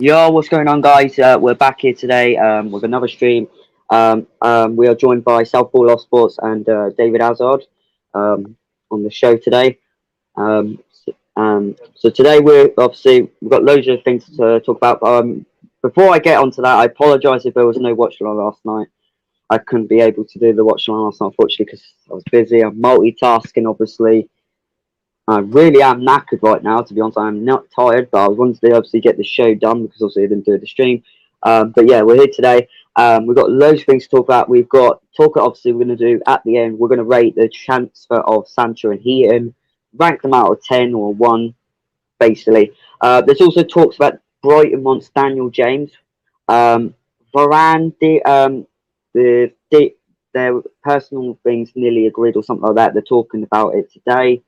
Yo, what's going on, guys? We're back here today with another stream. We are joined by Southpaw Lost Sports and David Hazard on the show today. So today we've got loads of things to talk about. Before I get onto that, I apologise if there was no watch along last night. I couldn't be able to do the watch along last night, unfortunately, because I was busy. I'm multitasking, obviously. I really am knackered right now, to be honest. I'm not tired, but I wanted to obviously get the show done because obviously I didn't do the stream. But yeah, we're here today. We've got loads of things to talk about. We've got talk, obviously, we're going to do at the end. We're going to rate the transfer of Sancho and Heaton, rank them out of 10 or 1, basically. There's also talks about Brighton wants Daniel James. Varane, their personal things nearly agreed or something like that. They're talking about it today.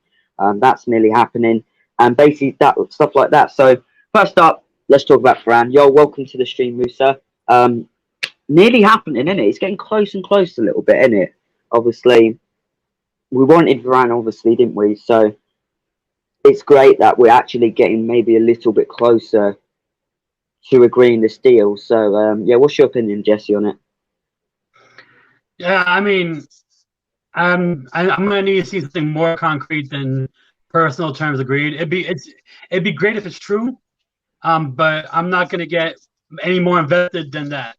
That's nearly happening, and basically that stuff like that. So first up, let's talk about Varane. Yo, welcome to the stream, Musa. Nearly happening, isn't it? It's getting close and close a little bit, isn't it? Obviously, we wanted Varane, obviously, didn't we? So it's great that we're actually getting maybe a little bit closer to agreeing this deal. So yeah, what's your opinion, Jesse, on it? Yeah, I'm gonna need to see something more concrete than personal terms agreed. It'd be great if it's true, but I'm not gonna get any more invested than that.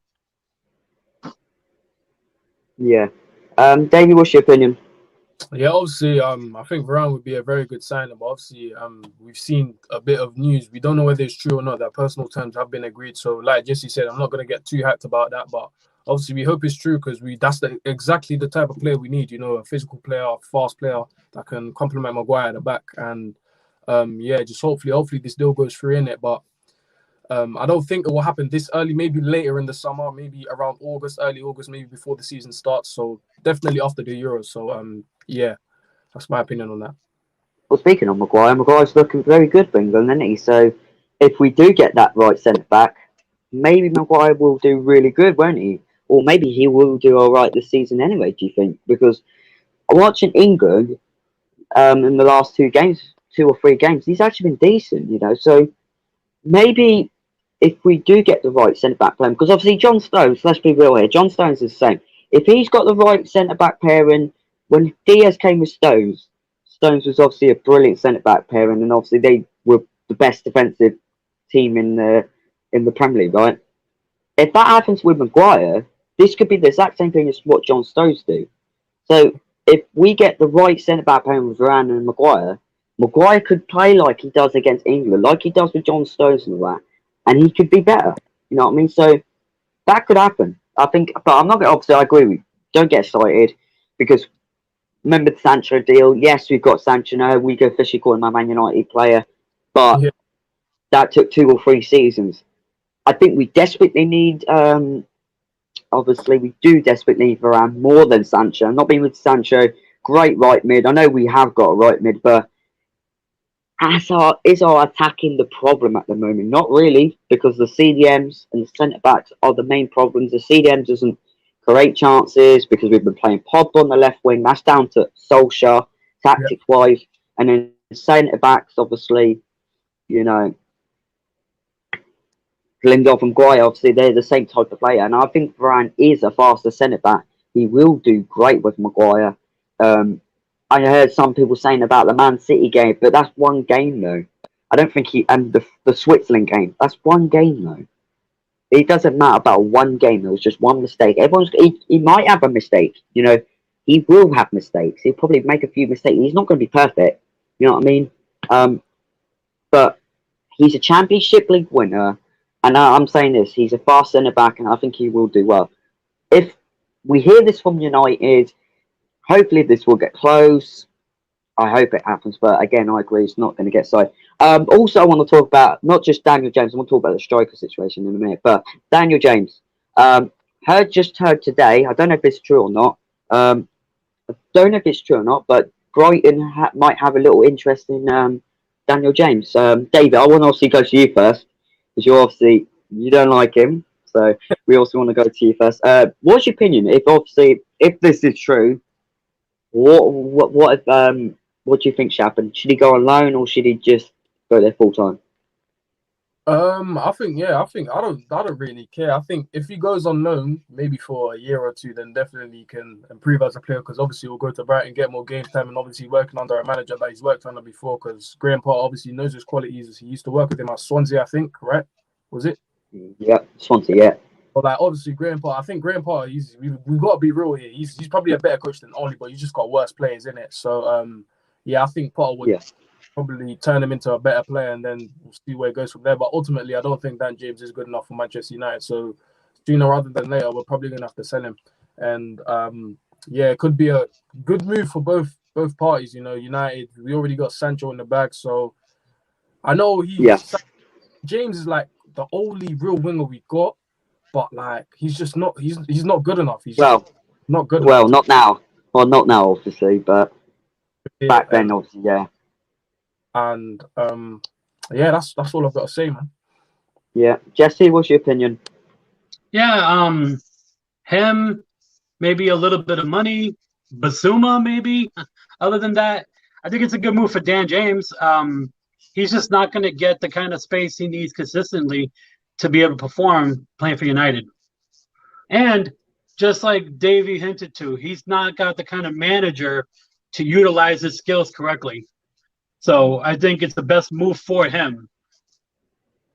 Yeah, Davey, what's your opinion? Yeah, obviously, I think Varane would be a very good signing, but obviously, we've seen a bit of news. We don't know whether it's true or not that personal terms have been agreed. So, like Jesse said, I'm not going to get too hyped about that, but obviously, we hope it's true because that's exactly the type of player we need. You know, a physical player, a fast player that can complement Maguire at the back, and yeah, just hopefully, this deal goes through in it, but. I don't think it will happen this early, maybe later in the summer, maybe around August, early August, maybe before the season starts. So definitely after the Euros. So yeah, that's my opinion on that. Well, speaking of Maguire, Maguire's looking very good for England, isn't he? So if we do get that right centre back, maybe Maguire will do really good, won't he? Or maybe he will do all right this season anyway. Do you think? Because watching England in the last 2 games, 2 or 3 games, he's actually been decent, you know. So maybe if we do get the right centre back pairing, because obviously John Stones, let's be real here, John Stones is the same. If he's got the right centre back pairing, when Diaz came with Stones, Stones was obviously a brilliant centre back pairing, and obviously they were the best defensive team in the Premier League, right? If that happens with Maguire, this could be the exact same thing as what John Stones do. So if we get the right centre back pairing with Varane and Maguire, Maguire could play like he does against England, like he does with John Stones and all that, and he could be better. You know what I mean? So that could happen. I think, but I'm not going to, obviously, I agree with you. Don't get excited because remember the Sancho deal? Yes, we've got Sancho now. We go officially call him a Man United player, but Yeah. that took 2 or 3 seasons. I think we desperately need, obviously, we do desperately need Varane more than Sancho. Not being with Sancho, great right mid. I know we have got a right mid, but is our attacking the problem at the moment? Not really, because the CDMs and the centre backs are the main problems. The CDMs doesn't create chances because we've been playing Pogba on the left wing. That's down to Solskjaer, Yeah. tactics wise. And then centre backs, obviously, you know, Lindelof and Guy, obviously, they're the same type of player. And I think Varane is a faster centre back. He will do great with Maguire. Um, I heard some people saying about the Man City game, but that's one game though. I don't think he and the Switzerland game. That's one game though. It doesn't matter about one game. It was just one mistake. He might have a mistake. You know, he will have mistakes. He'll probably make a few mistakes. He's not going to be perfect. You know what I mean? But he's a Championship League winner, and I'm saying this. He's a fast centre back, and I think he will do well. If we hear this from United, hopefully this will get close. I hope it happens, but again, I agree it's not going to get so. Also, I want to talk about not just Daniel James. I want to talk about the striker situation in a minute. But Daniel James, heard today. I don't know if it's true or not. I don't know if it's true or not, but Brighton might have a little interest in Daniel James. David, I want to obviously go to you first because you don't like him, so we also want to go to you first. What's your opinion? If this is true, what do you think should happen? Should he go on loan or should he just go there full time? I think I don't really care. I think if he goes on loan, maybe for a year or two, then definitely he can improve as a player because obviously he'll go to Brighton, get more game time, and obviously working under a manager that he's worked under before. Because Graham Potter obviously knows his qualities. He used to work with him at Swansea, I think, right? Was it? Yeah, Swansea, yeah. But like obviously Graham Potter, I think Graham Potter, we've got to be real here. He's probably a better coach than Oli, but he's just got worse players in it. So yeah, I think Potter would probably turn him into a better player, and then we'll see where it goes from there. But ultimately, I don't think Dan James is good enough for Manchester United. So sooner rather than later, we're probably going to have to sell him. And yeah, it could be a good move for both parties. You know, United, we already got Sancho in the bag, so I know James is like the only real winger we got, but like he's just not he's not good enough. He's not good well, enough. not now. Well, not now, obviously, but back then, obviously, yeah. And yeah, that's all I've got to say, man. Yeah, Jesse, what's your opinion? Yeah, him, maybe a little bit of money, Basuma, maybe. Other than that, I think it's a good move for Dan James. He's just not going to get the kind of space he needs consistently to be able to perform playing for United. And just like Davey hinted to, he's not got the kind of manager to utilize his skills correctly. So I think it's the best move for him.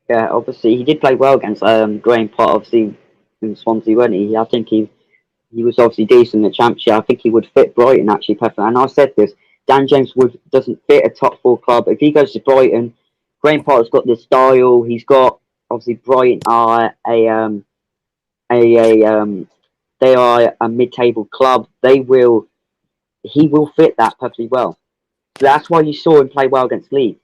Yeah, obviously he did play well against Graham Potter, obviously in Swansea, wasn't he? I think he was obviously decent in the Championship. I think he would fit Brighton actually perfectly. And I said this: Dan James doesn't fit a top four club. If he goes to Brighton, Graham Potter's got the style. He's got obviously Brighton are they are a mid-table club. He will fit that perfectly well. So that's why you saw him play well against Leeds.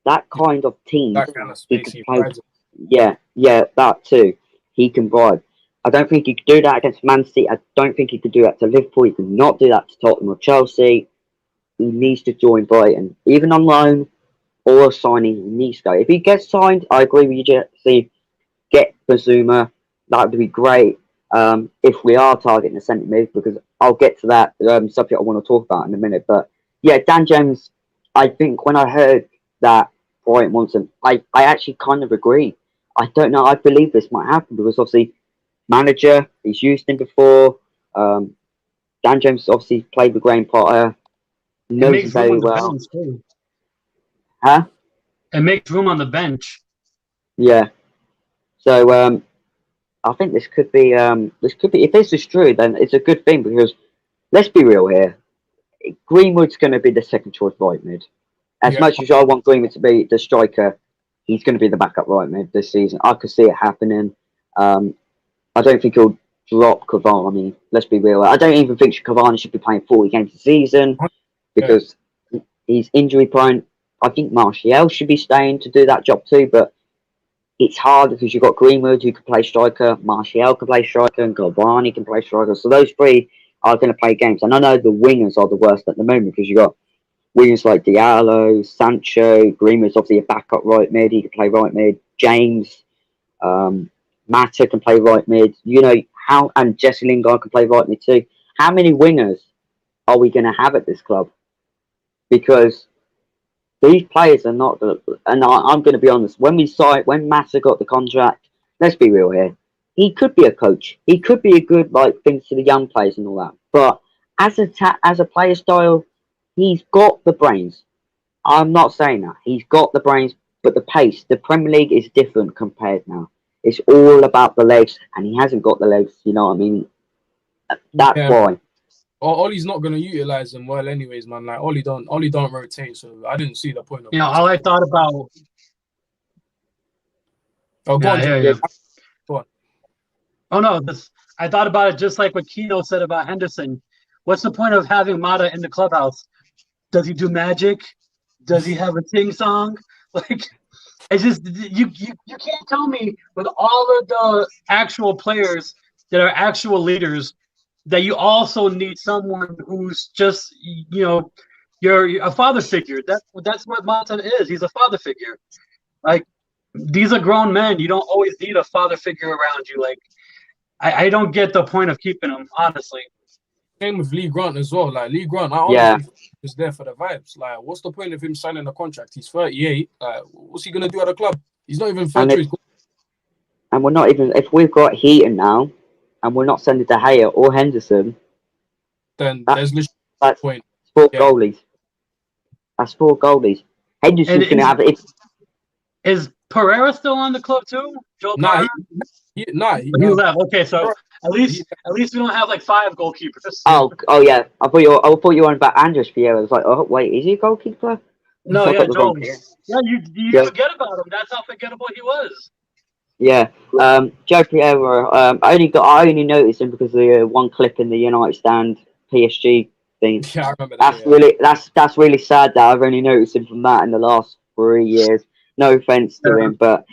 That kind of team, That kind of space he provides. yeah, that too. He can bribe. I don't think he could do that against Man City. I don't think he could do that to Liverpool. He could not do that to Tottenham or Chelsea. He needs to join Brighton, even on loan or signing. He needs to go. If he gets signed, I agree with you, Jesse. Get Bazuma. That would be great. If we are targeting a centre mid, because I'll get to that subject I want to talk about in a minute. But yeah, Dan James. I think when I heard that Brighton wants him, I actually kind of agree. I don't know. I believe this might happen because obviously manager, he's used him before. Dan James obviously played with Graham Potter, knows him very well. Huh? It makes room on the bench. Yeah. So I think this could be if this is true, then it's a good thing because let's be real here. Greenwood's going to be the second choice right mid. As much as I want Greenwood to be the striker, he's going to be the backup right mid this season. I could see it happening. I don't think he'll drop Cavani. Let's be real. I don't even think Cavani should be playing 40 games a season because he's injury prone. I think Martial should be staying to do that job too, but it's hard because you've got Greenwood who can play striker, Martial can play striker, and Cavani can play striker. So those three are going to play games. And I know the wingers are the worst at the moment because you've got wingers like Diallo, Sancho, Greenwood's obviously a backup right mid. He can play right mid. James, Mata can play right mid. You know how, and Jesse Lingard can play right mid too. How many wingers are we going to have at this club? Because these players are not. And I'm going to be honest. When Mata got the contract, let's be real here. He could be a coach. He could be a good thing to the young players and all that. But as a player style, he's got the brains. I'm not saying that he's got the brains, but the pace. The Premier League is different compared now. It's all about the legs, and he hasn't got the legs. You know what I mean? That's why. Ollie's not going to utilize them well, anyways, man. Like Ollie don't rotate, so I didn't see the point of. All I thought about. Oh, go on, Go on. Oh no, I thought about it just like what Keno said about Henderson. What's the point of having Mata in the clubhouse? Does he do magic? Does he have a sing song? Like, it's just you can't tell me with all of the actual players that are actual leaders that you also need someone who's just you're a father figure. That's what Mata is. He's a father figure. Like, these are grown men. You don't always need a father figure around you. Like, I don't get the point of keeping him, honestly. Same with Lee Grant as well. Like Lee Grant, I honestly was there for the vibes. Like, what's the point of him signing a contract? He's 38. What's he gonna do at a club? He's not even third And choice. we're not even, if we've got Heaton now, and we're not sending De Gea or Henderson, Then That- there's literally that's no point. 4 Yeah. goalies. That's 4 goalies. Henderson's And going to have it. Is Pereira still on the club too? Joe Nah, Pereira? He left. Okay, so at least we don't have like 5 goalkeepers. Oh yeah. I thought you were on about Andres Vieira. I was like, oh wait, is he a goalkeeper? No, I yeah, thought the wrong Joe. player. Yeah, you Yeah. forget about him. That's how forgettable he was. Yeah. Joe Pereira. I only noticed him because of the one clip in the United Stand PSG thing. Yeah, I remember that. That's really sad that I've only noticed him from that in the last 3 years. No offense to him, but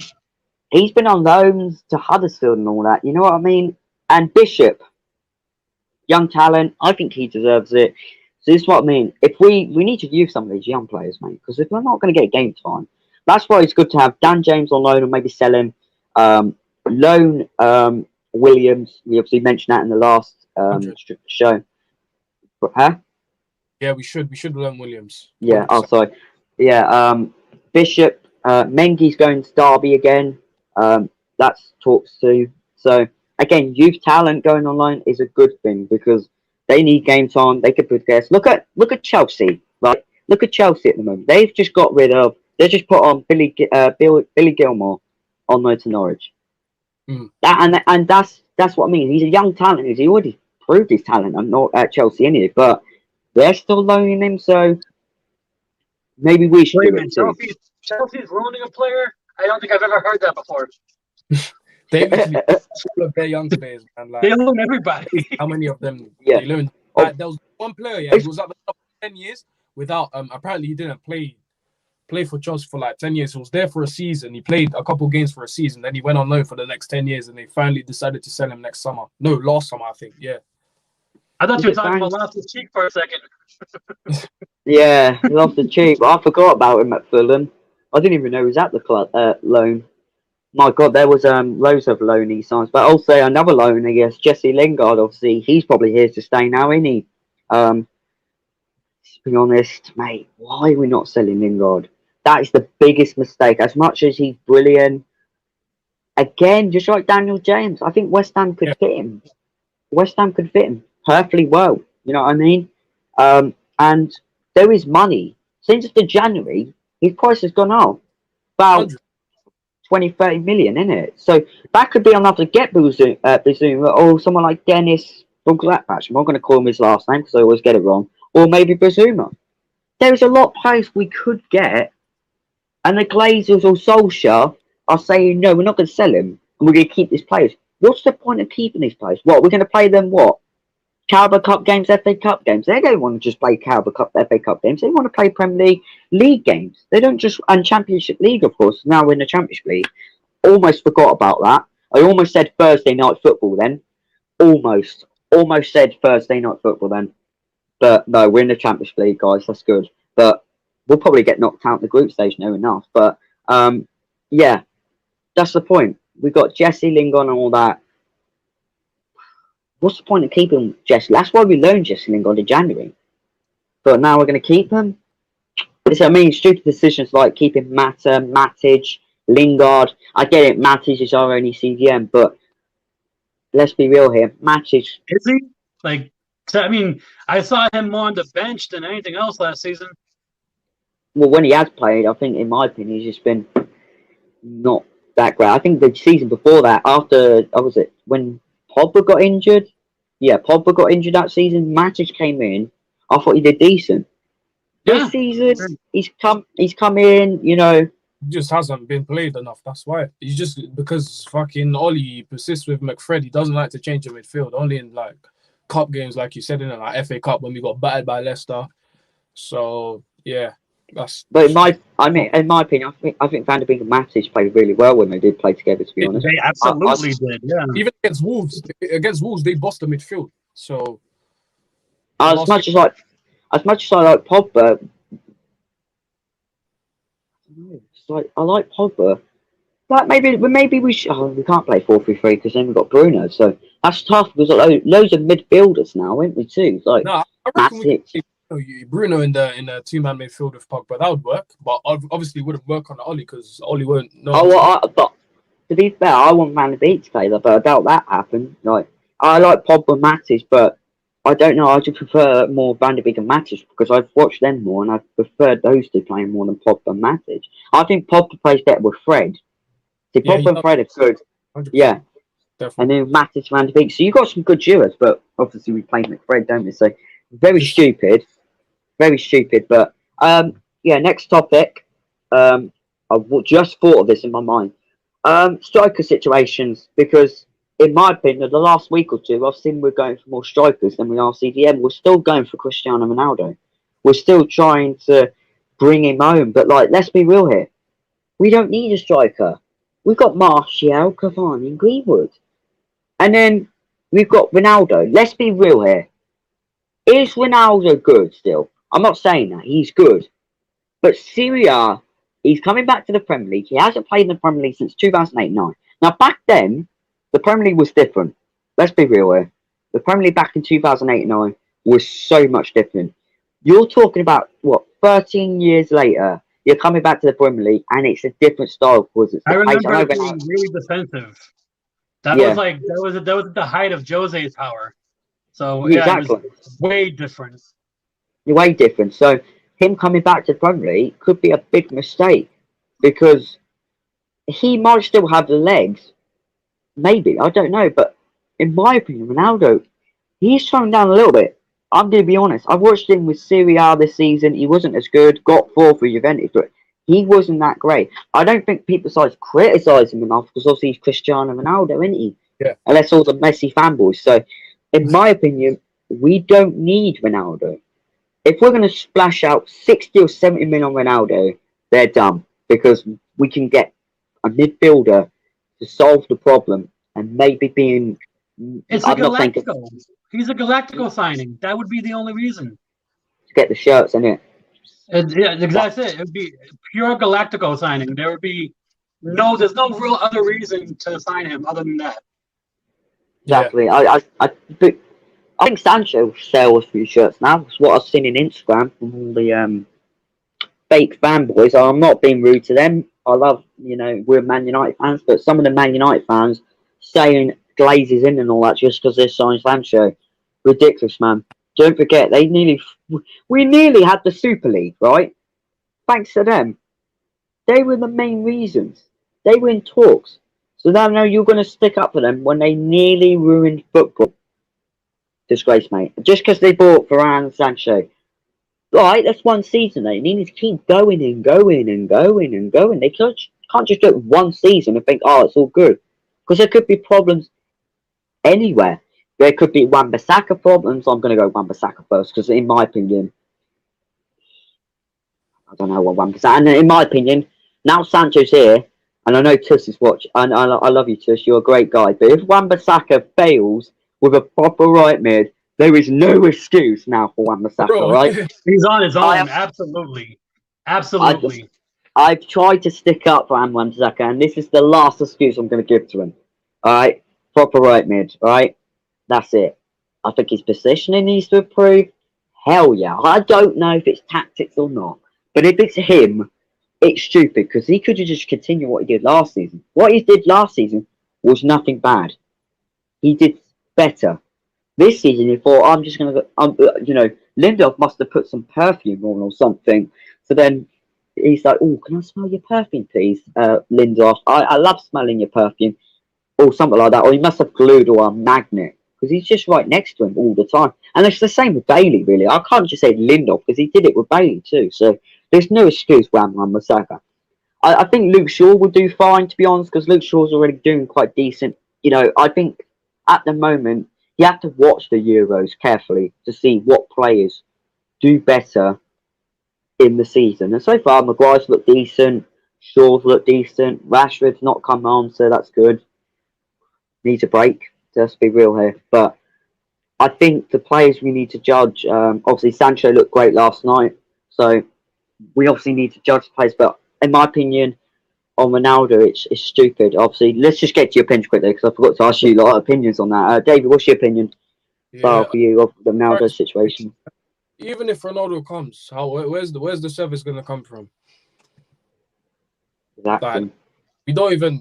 he's been on loans to Huddersfield and all that. You know what I mean? And Bishop, young talent. I think he deserves it. So this is what I mean. If we need to use some of these young players, mate, because if we're not going to get game time, that's why it's good to have Dan James on loan or maybe sell him. Loan Williams. We obviously mentioned that in the last show. Huh? Yeah, we should learn Williams. Yeah. 100%. Oh, sorry. Yeah. Bishop. Mengi's going to Derby again. That's talks to. So again, youth talent going online is a good thing because they need game time. They could progress. Look at Chelsea. Right. Look at Chelsea at the moment. They've just got rid of. They just put on Billy Gilmore on loan to Norwich. And that's what I mean. He's a young talent. He's already proved his talent. I'm not at Chelsea anyway, but they're still loaning him. So maybe we should do it too. Chelsea's loaning a player? I don't think I've ever heard that before. They literally all of their young players, man. Like, they loan everybody. How many of them Yeah. they loaned? Like, there was one player, yeah, who was at the club for 10 years without apparently he didn't play for Chelsea for like 10 years. He was there for a season. He played a couple games for a season. Then he went on loan for the next 10 years and they finally decided to sell him next summer. No, last summer, I think. Yeah. I thought you were talking about Loftus Cheek for a second. Yeah, Loftus Cheek. I forgot about him at Fulham. I didn't even know he was at the club loan. My God, there was loads of loanee signs, but also another loan, I guess, Jesse Lingard. Obviously, he's probably here to stay now, isn't he? To be honest, mate, why are we not selling Lingard? That is the biggest mistake. As much as he's brilliant, again, just like Daniel James, I think West Ham could fit him. West Ham could fit him perfectly well. You know what I mean? And there is money. Since the January, his price has gone up about 20, 30 million, isn't it? So that could be enough to get Bazuma or someone like Dennis from Gladbach. I'm not going to call him his last name because I always get it wrong. Or maybe Bazuma. There's a lot of players we could get, and the Glazers or Solskjaer are saying, no, we're not going to sell him, and we're going to keep these players. What's the point of keeping these players? What, we're going to play them what? Carabao Cup games, FA Cup games. They don't want to just play Carabao Cup, FA Cup games. They want to play Premier League games. They don't just, and Championship League, of course. Now we're in the Championship League. Almost forgot about that. I almost said Thursday night football then. Almost said Thursday night football then. But no, we're in the Championship League, guys. That's good. But we'll probably get knocked out in the group stage, no enough. But yeah, that's the point. We've got Jesse Lingard and all that. What's the point of keeping Jesse? That's why we loaned Jesse Lingard in January. But now we're going to keep him. Stupid decisions like keeping Mata, Matic, Lingard. I get it, Matic is our only CDM, but let's be real here. Matic. Is he? I saw him more on the bench than anything else last season. Well, when he has played, I think, in my opinion, he's just been not that great. I think the season before that, after, when Pogba got injured? Yeah, Pogba got injured that season. Matic came in. I thought he did decent. This season, he's come in, you know. He just hasn't been played enough. That's why. He's just because fucking Ollie persists with McFred. He doesn't like to change the midfield. Only in like cup games, like you said, in like FA Cup when we got battered by Leicester. So yeah, that's. But in my opinion, I think Van der Beek and Matic played really well when they did play together. To be honest, they absolutely did. Yeah. Even against Wolves, they bossed the midfield. So as much as I like Pogba, I like Pogba. Like maybe we should. Oh, we can't play 4-3-3 because then we've got Bruno. So that's tough because loads of midfielders now, aren't we too? Like no, I reckon Bruno in the two-man midfield with Pogba, that would work, but obviously wouldn't work on Oli because Oli won't know. Oh, well, but to be fair, I want Van de Beek to play there, but I doubt that happen. Like, I like Pogba and Matic, but I don't know. I just prefer more Van de Beek and Matic because I've watched them more, and I've preferred those two playing more than Pogba and Matic. I think Pogba plays better with Fred. See, Yeah, Pogba and Fred are good. 100%. Yeah. Definitely. And then Matic, Van de Beek. So you got some good duos, but obviously we play McFred, don't we? So very stupid. Very stupid. But yeah, next topic. I just thought of this in my mind. Striker situations, because in my opinion, the last week or two, I've seen we're going for more strikers than we are CDM. We're still going for Cristiano Ronaldo. We're still trying to bring him home. But like, let's be real here. We don't need a striker. We've got Martial, Cavani, and Greenwood. And then we've got Ronaldo. Let's be real here. Is Ronaldo good still? I'm not saying that. He's good. But Serie A, he's coming back to the Premier League. He hasn't played in the Premier League since 2008-9. Now, back then, the Premier League was different. Let's be real here. The Premier League back in 2008-9 was so much different. You're talking about, what, 13 years later, you're coming back to the Premier League, and it's a different style. Because it's I the pace. remember it being really defensive. That Yeah. was like that was at the height of Jose's power. So Yeah, yeah, exactly. it was way different. Way different. So him coming back to the Premier League could be a big mistake because he might still have the legs. Maybe, I don't know. But in my opinion, Ronaldo, he's slowing down a little bit. I'm going to be honest. I watched him with Serie A this season. He wasn't as good. Got fourth for Juventus, but he wasn't that great. I don't think people started criticising him enough because obviously he's Cristiano Ronaldo, isn't he? Yeah. Unless all the Messi fanboys. So, in my opinion, we don't need Ronaldo. If we're going to splash out 60 or 70 million on Ronaldo, they're dumb because we can get a midfielder to solve the problem and maybe being. It's a Galactico. He's a Galactico signing. That would be the only reason. To get the shirts, innit? Yeah, that's it. It would be pure Galactico signing. There would be there's no real other reason to sign him other than that. Exactly. Yeah. I think Sancho will sell a few shirts now. That's what I've seen in Instagram from all the fake fanboys. I'm not being rude to them. I love, we're Man United fans, but some of the Man United fans saying Glazes in and all that just because they signed Sancho. Ridiculous, man. Don't forget, we nearly had the Super League, right? Thanks to them. They were the main reasons. They were in talks. So now you're going to stick up for them when they nearly ruined football. Disgrace, mate. Just because they bought Varane and Sancho. Right, that's one season. They need to keep going and going and going and going. They can't just do it one season and think, oh, it's all good. Because there could be problems anywhere. There could be Wan-Bissaka problems. I'm going to go Wan-Bissaka first because, in my opinion, I don't know what Wan-Bissaka. And in my opinion, now Sancho's here, and I know Tuss is watching. I love you, Tuss. You're a great guy. But if Wan-Bissaka fails with a proper right mid, there is no excuse now for Wan-Bissaka, right? He's on his own. Absolutely. I've tried to stick up for Wan-Bissaka, and this is the last excuse I'm going to give to him. All right, proper right mid. All right. That's it. I think his positioning needs to improve. Hell yeah. I don't know if it's tactics or not. But if it's him, it's stupid because he could have just continued what he did last season. What he did last season was nothing bad. He did better. This season, he thought, I'm just going to, Lindelof must have put some perfume on or something. So then he's like, oh, can I smell your perfume, please, Lindelof? I love smelling your perfume. Or something like that. Or he must have glued or a magnet. Because he's just right next to him all the time. And it's the same with Bailey, really. I can't just say Lindelof, because he did it with Bailey too. So there's no excuse for Wan-Bissaka. I think Luke Shaw will do fine, to be honest, because Luke Shaw's already doing quite decent. I think at the moment, you have to watch the Euros carefully to see what players do better in the season. And so far, Maguire's looked decent. Shaw's looked decent. Rashford's not come on, so that's good. Needs a break. Let's be real here. But I think the players we need to judge, obviously Sancho looked great last night, so we obviously need to judge the players. But in my opinion, on Ronaldo, it's stupid. Obviously, let's just get to your opinion quickly because I forgot to ask you a lot of opinions on that. David, what's your opinion for you of the Ronaldo situation? even if Ronaldo comes, where's the service gonna come from? Exactly. Like,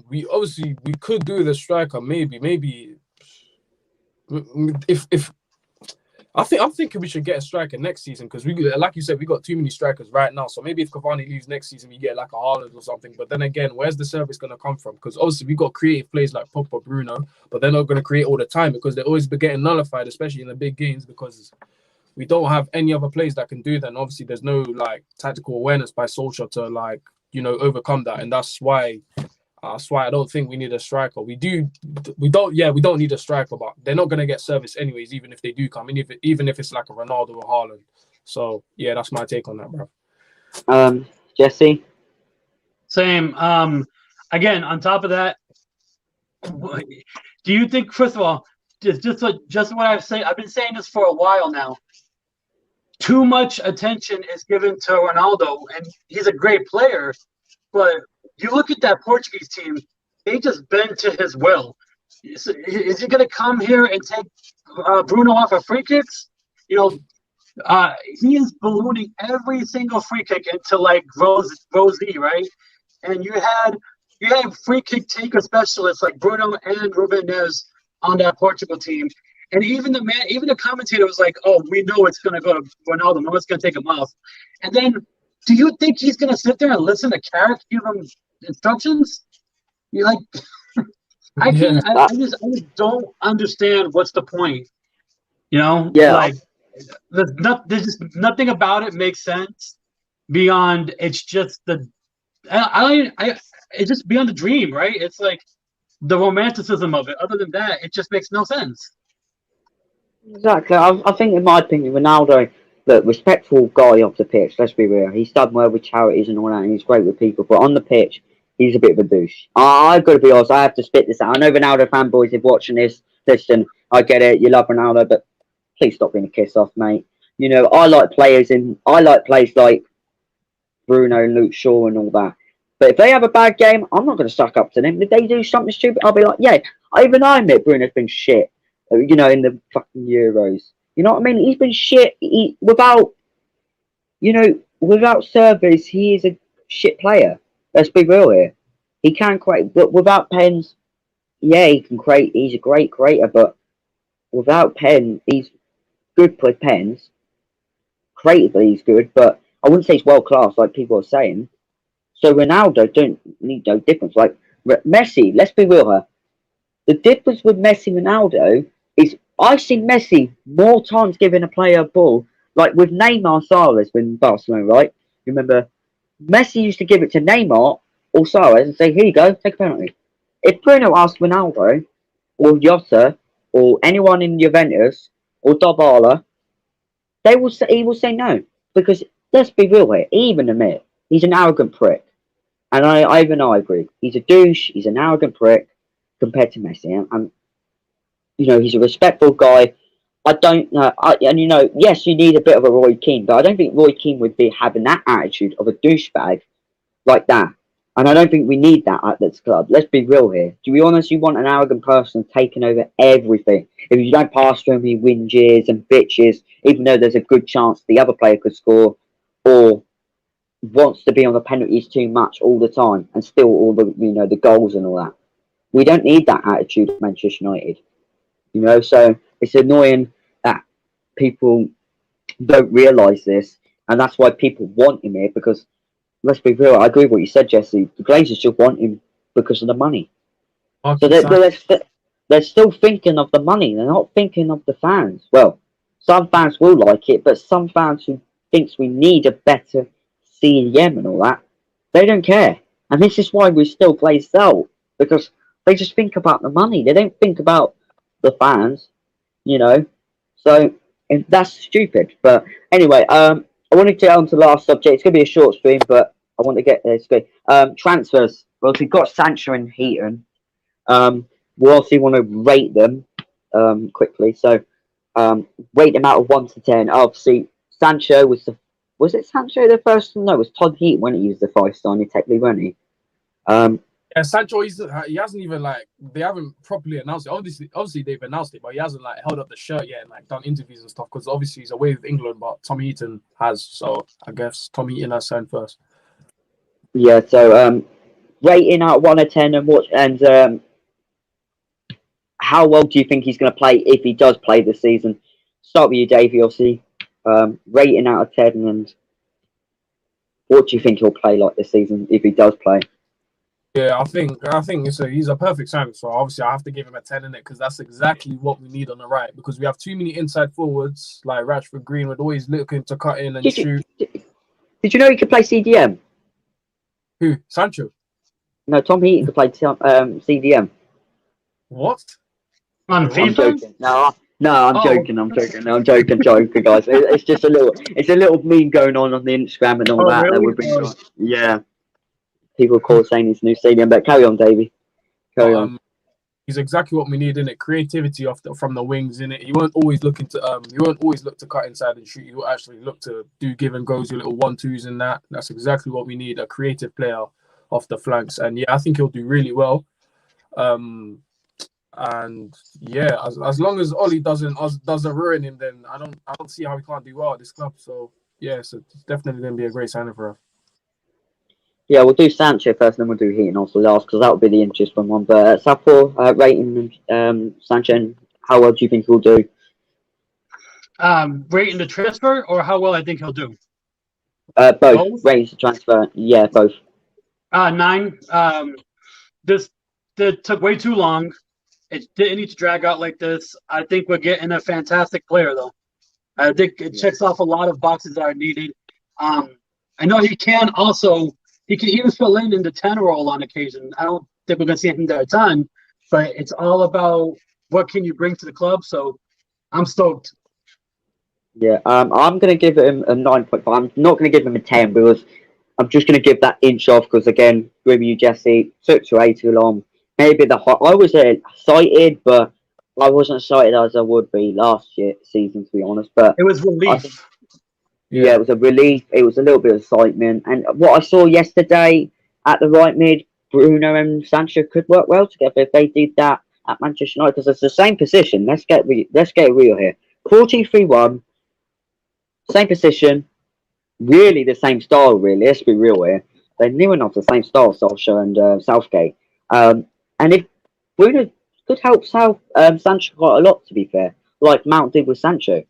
we obviously we could do the striker, maybe if I'm thinking we should get a striker next season because like you said, we got too many strikers right now. So maybe if Cavani leaves next season, we get like a Haaland or something. But then again, where's the service going to come from? Because obviously we got creative players like Pogba, Bruno, but they're not going to create all the time because they're always getting nullified, especially in the big games because we don't have any other players that can do that. And obviously, there's no like tactical awareness by Solskjaer to like overcome that, and that's why I don't think we need a striker. We don't need a striker, but they're not gonna get service anyways, even if they do come, even if it's like a Ronaldo or Haaland. So yeah, that's my take on that, bro. Jesse? Same. Again, on top of that, do you think, first of all, just what I've been saying this for a while now. Too much attention is given to Ronaldo, and he's a great player, but you look at that Portuguese team, they just bend to his will. Is he going to come here and take Bruno off of free kicks? He is ballooning every single free kick into like Rosie, right? And you had free kick taker specialists like Bruno and Ruben Neves on that Portugal team. And even the commentator was like, "Oh, we know it's going to go to Ronaldo. No one's going to take him off." And then, do you think he's going to sit there and listen to Carrick give him instructions? You're like, I just don't understand what's the point. Yeah. Like there's just nothing about it makes sense beyond it's just it's just beyond the dream, right? It's like the romanticism of it. Other than that, it just makes no sense. Exactly. I think, in my opinion, Ronaldo, look, respectful guy off the pitch. Let's be real. He's done well with charities and all that, and he's great with people. But on the pitch, he's a bit of a douche. I've got to be honest. I have to spit this out. I know Ronaldo fanboys, if watching this, listen, I get it. You love Ronaldo, but please stop being a kiss off, mate. I like players like Bruno and Luke Shaw and all that. But if they have a bad game, I'm not going to suck up to them. If they do something stupid, I'll be like, yeah, even I admit Bruno's been shit. In the fucking Euros. You know what I mean? He's been shit. Without service, he is a shit player. Let's be real here. He can create, but without pens, yeah, he can create. He's a great creator, but without pen, he's good with pens. Creatively, he's good, but I wouldn't say he's world class like people are saying. So Ronaldo don't need no difference. Like Messi, let's be real here. The difference with Messi and Ronaldo is I've seen Messi more times giving a player a ball, like with Neymar Suarez in Barcelona, right? You remember Messi used to give it to Neymar or Suarez and say, "Here you go, take a penalty." If Bruno asked Ronaldo or Jota or anyone in Juventus or Dybala, he will say no. Because let's be real here, he even admit he's an arrogant prick. And I agree. He's a douche, he's an arrogant prick compared to Messi. And he's a respectful guy. I don't know. Yes, you need a bit of a Roy Keane, but I don't think Roy Keane would be having that attitude of a douchebag like that. And I don't think we need that at this club. Let's be real here. To be honest, you want an arrogant person taking over everything. If you don't pass to him, he whinges and bitches, even though there's a good chance the other player could score, or wants to be on the penalties too much all the time and steal all the goals and all that. We don't need that attitude at Manchester United. So it's annoying that people don't realise this, and that's why people want him here, because let's be real, I agree with what you said, Jesse. The Glazers just want him because of the money. So they're still thinking of the money. They're not thinking of the fans. Well, some fans will like it, but some fans who thinks we need a better CDM and all that, they don't care. And this is why we still play out, because they just think about the money. They don't think about the fans, So that's stupid. But anyway, I wanted to get on to the last subject. It's going to be a short stream, but I want to get this good. Transfers. Well, we've got Sancho and Heaton. We also want to rate them quickly. So rate them out of 1 to 10. Obviously, Sancho was it Sancho the first? No, it was Todd Heaton when he used the 5-star technically, wasn't he? Yeah, Sancho, he hasn't even like they haven't properly announced it. Obviously they've announced it, but he hasn't like held up the shirt yet and like done interviews and stuff because obviously he's away with England. But Tom Heaton has, so I guess Tom Heaton has signed first. Yeah. So rating out 1 to 10 and how well do you think he's going to play if he does play this season? Start with you, Davey. Obviously, rating out of 10 and what do you think he'll play like this season if he does play? Yeah, I think he's a perfect signing. So obviously I have to give him a 10 in it because that's exactly what we need on the right because we have too many inside forwards like Rashford, Greenwood, always looking to cut in and shoot. Did you know he could play CDM? Who? Sancho? No, Tom Heaton could play CDM. What? On I'm FIFA? joking. No, I'm Oh. joking. I'm joking, guys. It's just a little meme going on the Instagram and all Oh, that. really? We've been doing. Yeah. People call saying he's new stadium, but carry on, Davey. Carry on. He's exactly what we need in it. Creativity from the wings in it. You won't always look to cut inside and shoot. You will actually look to do give and goes, your little 1-2s in that. That's exactly what we need. A creative player off the flanks, and yeah, I think he'll do really well. And yeah, as long as Oli doesn't ruin him, then I don't see how he can't do well at this club. So yeah, so it's definitely going to be a great signing for us. Yeah, we'll do Sancho first, then we'll do Heaton also last because that would be the interesting one. But Southpaw rating Sancho, and how well do you think he'll do? Rating the transfer or how well I think he'll do? Both. Rating the transfer. Yeah, both. 9. This took way too long. It didn't need to drag out like this. I think we're getting a fantastic player, though. I think it checks off a lot of boxes that are needed. I know he can even fill in the 10 role on occasion. I don't think we're going to see him there a ton, but it's all about what can you bring to the club. So I'm stoked. Yeah, I'm going to give him a 9.5. I'm not going to give him a 10 because I'm just going to give that inch off because, again, with you, Jesse, took way too long. Maybe I was excited, but I wasn't excited as I would be last season, to be honest. But it was relief. Yeah, it was a relief. It was a little bit of excitement. And what I saw yesterday at the right mid, Bruno and Sancho could work well together if they did that at Manchester United because it's the same position. Let's get real here. 4-2-3-1, same position, really the same style. Really, let's be real here. They're near enough the same style, Solskjaer and Southgate. And if Bruno could help Sancho quite a lot, to be fair, like Mount did with Sancho,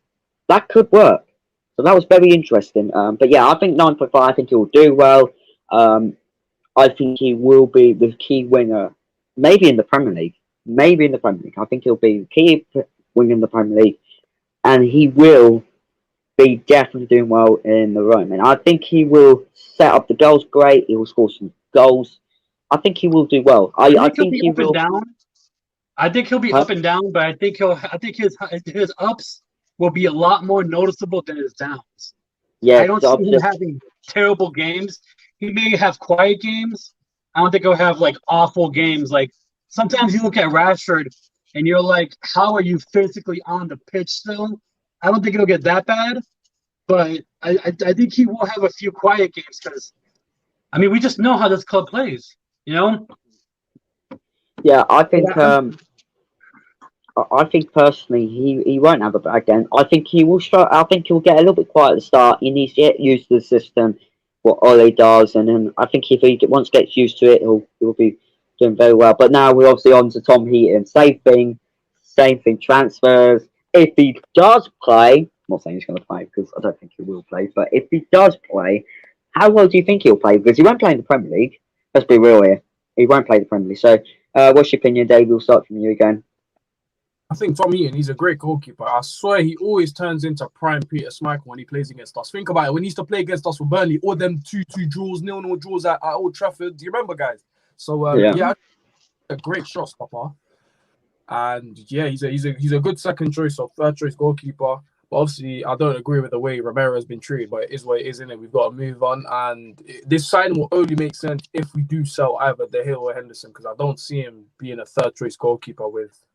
that could work. So that was very interesting. But yeah, I think 9.5. I think he will do well. I think he will be the key winger, maybe in the Premier League. I think he'll be the key winger in the Premier League, and he will be definitely doing well in the Rome. And I think he will set up the goals great. He will score some goals. I think he will do well. I think he will. I think he'll be up and down, but I think his ups will be a lot more noticeable than his downs. Yeah, I don't see him having terrible games. He may have quiet games. I don't think he'll have like awful games. Like sometimes you look at Rashford and you're like, how are you physically on the pitch still? I don't think it'll get that bad, but I think he will have a few quiet games because, I mean, we just know how this club plays, you know? Yeah, I think I think personally he won't have a bad game. I think he will start. I think he'll get a little bit quiet at the start. He needs to get used to the system, what Ole does, and then I think if he once gets used to it, he'll be doing very well. But now we're obviously on to Tom Heaton. Same thing. Transfers. If he does play, I'm not saying he's going to play because I don't think he will play. But if he does play, how well do you think he'll play? Because he won't play in the Premier League. Let's be real here. He won't play the Premier League. So, what's your opinion, Dave? We'll start from you again. I think Tom Heaton, he's a great goalkeeper. I swear he always turns into prime Peter Schmeichel when he plays against us. Think about it. When he used to play against us for Burnley, all them 2-2 draws, 0-0 draws at Old Trafford. Do you remember, guys? So, yeah, a great shot stopper. And, yeah, he's a good second choice or third choice goalkeeper. But obviously, I don't agree with the way Romero has been treated, but it is what it is, isn't it? We've got to move on. And this signing will only make sense if we do sell either De Gea or Henderson, because I don't see him being a third choice goalkeeper with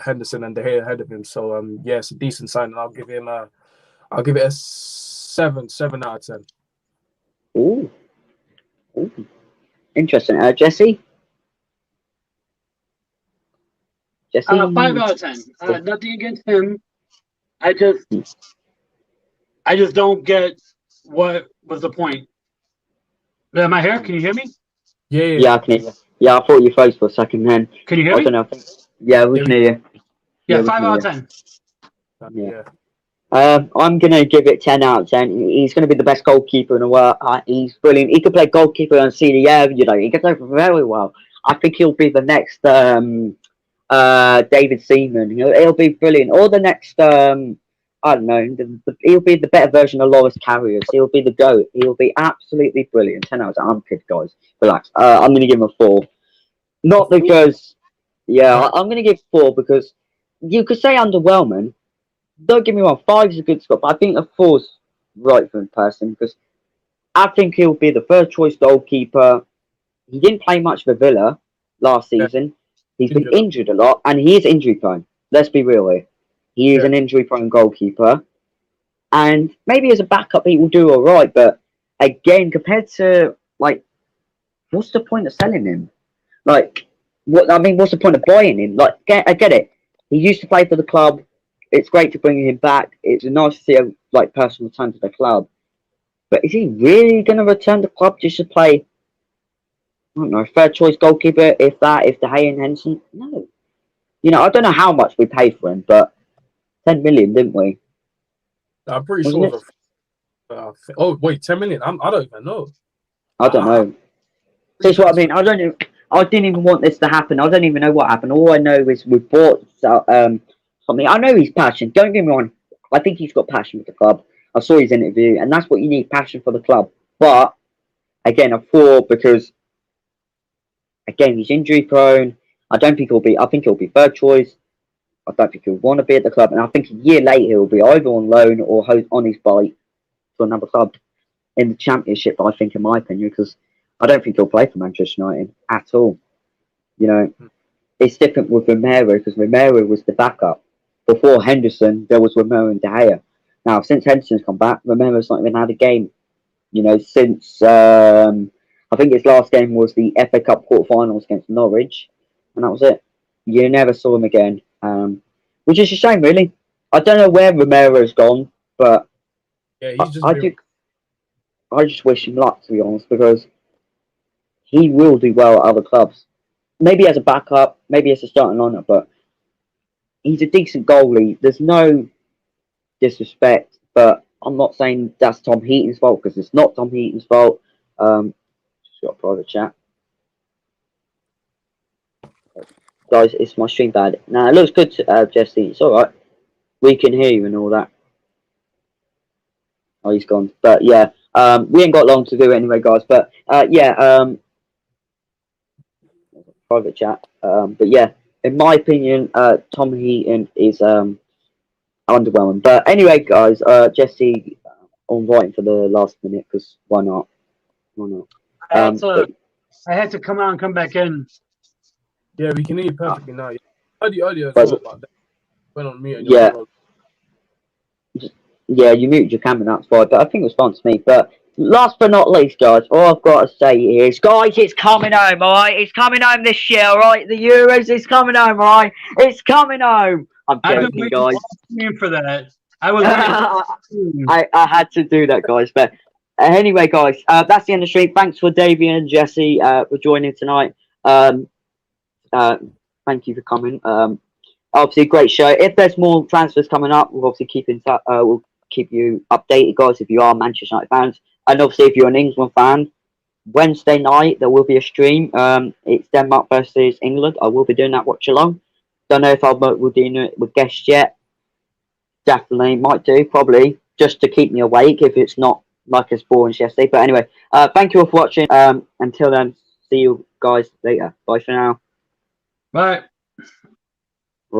Henderson and De Gea ahead of him. So yeah, it's a decent sign, and I'll give it a 7 out of 10. Ooh. Interesting. Jesse, Jesse? 5 out of 10. Nothing against him. I just don't get what was the point. Am I here? Can you hear me? Yeah, yeah. Yeah, I can hear you. Yeah, I thought you froze for a second then. Can you hear I me? don't know. Yeah, we can hear you. Yeah, we 5 can out of hear 10. Yeah. I'm going to give it 10 out of 10. He's going to be the best goalkeeper in the world. He's brilliant. He could play goalkeeper on CDM, you know, he can play very well. I think he'll be the next David Seaman. He'll be brilliant. Or the next, I don't know, he'll be the better version of Loris Karius. He'll be the GOAT. He'll be absolutely brilliant. 10 out of 10. I'm kidding, guys. Relax. I'm going to give him a 4. Not because, yeah, I'm going to give 4 because you could say underwhelming. Don't get me wrong, 5 is a good score, but I think a 4's right for him person because I think he'll be the first choice goalkeeper. He didn't play much for Villa last season. He's been injured a lot, and he is injury prone. Let's be real here. He is an injury prone goalkeeper. And maybe as a backup, he will do all right, but again, compared to, like, what's the point of selling him? Like, what's the point of buying him? Like, I get it. He used to play for the club. It's great to bring him back. It's nice to see a personal return to the club. But is he really going to return to the club just to play, I don't know, third choice goalkeeper, if De Gea and Henderson? No. You know, I don't know how much we paid for him, but 10 million, didn't we? I'm pretty sure. Oh, wait, 10 million? I don't even know. I don't know. That's what I mean. I didn't even want this to happen. I don't even know what happened. All I know is we bought something. I know he's passionate. Don't get me wrong. I think he's got passion for the club. I saw his interview, and that's what you need, passion for the club. But, again, a 4 because, again, he's injury prone. I think he'll be third choice. I don't think he'll want to be at the club. And I think a year later he'll be either on loan or on his bike to another club in the Championship, I think, in my opinion, because I don't think he'll play for Manchester United at all. You know, it's different with Romero because Romero was the backup. Before Henderson, there was Romero and De Gea. Now, since Henderson's come back, Romero's not even had a game. You know, since I think his last game was the FA Cup quarterfinals against Norwich, and that was it. You never saw him again, which is a shame, really. I don't know where Romero's gone, but yeah, he's just I just wish him luck, to be honest, because he will do well at other clubs. Maybe as a backup, maybe as a starting lineup, but he's a decent goalie. There's no disrespect, but I'm not saying that's Tom Heaton's fault because it's not Tom Heaton's fault. Just got a private chat. Guys, it's my stream bad. Now, it looks good, Jesse. It's alright. We can hear you and all that. Oh, he's gone. But, yeah, we ain't got long to do anyway, guys. But, private chat. But, yeah, in my opinion, Tom Heaton is underwhelming. But, anyway, guys, Jesse, I'm waiting for the last minute because why not? Why not? I had to come out and come back in. Yeah, we can hear you perfectly now. Earlier as well, but that went on mute. Yeah, you muted your camera, that's fine. But I think it was fun to me. But last but not least, guys, all I've got to say is, guys, it's coming home, all right? It's coming home this year, all right? The Euros is coming home, all right? It's coming home. I'm joking, guys. For that, I was. I had to do that, guys. But anyway, guys, that's the end of the stream. Thanks for Davey and Jesse for joining tonight. Thank you for coming. Obviously, a great show. If there's more transfers coming up, we'll obviously keep in touch. We'll keep you updated, guys. If you are Manchester United fans, and obviously if you're an England fan, Wednesday night there will be a stream. It's Denmark versus England. I will be doing that watch along. Don't know if we'll do it with guests yet. Definitely might do, probably just to keep me awake if it's not like as boring as yesterday. But anyway, thank you all for watching. Until then, see you guys later. Bye for now. Bye.